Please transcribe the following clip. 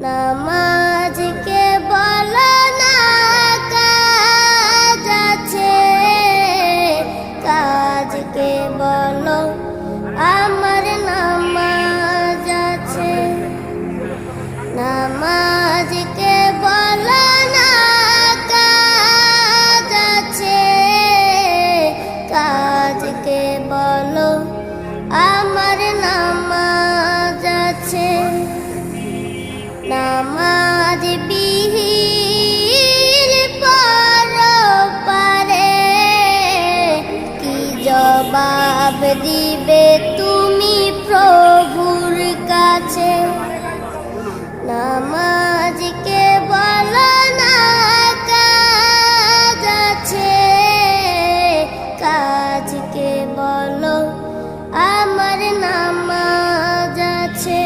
নামাজকে বলো না কাজ আছে, কাজকে বলো আমার নামাজ আছে। নামাজকে বলো না কাজ আছে, কাজকে বলো আমার নামাজ আছে। নামাজ বিহীন পরপারে কি জবাব দিবে তুমি প্রভুর কাছে? নামাজকে বলো না কাজ আছে, কাজকে বলো আমার নামাজ আছে।